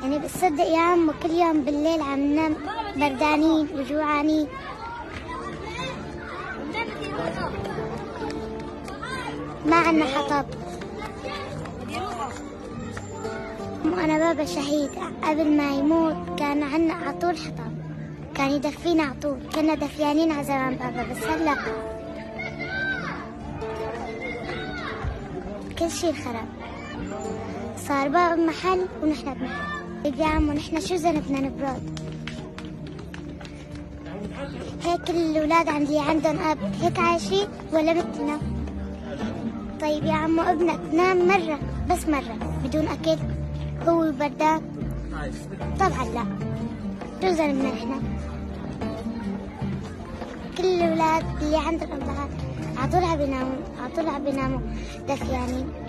يعني بتصدق يا عم كل يوم بالليل عم ننام بردانين وجوعانين. ما عنا حطب. وأنا بابا شهيد قبل ما يموت كان عنا عطول حطب، كان يدفينا عطول، كنا دفيانين على زمان بابا. بس هلا كل شي خرب، صار بابا بمحل ونحن بمحل. يا عم ونحن شو ذنبنا نبرد؟ هيك الأولاد عندي عندهم أب هيك عايشين ولا مثلنا؟ طيب يا عمو ابنك نام مرة بس مرة بدون أكل هو بردان؟ طبعا لا. شو ذنبنا نحن؟ كل الأولاد اللي عندهم أبهات عطول عم بيناموا دفيانين.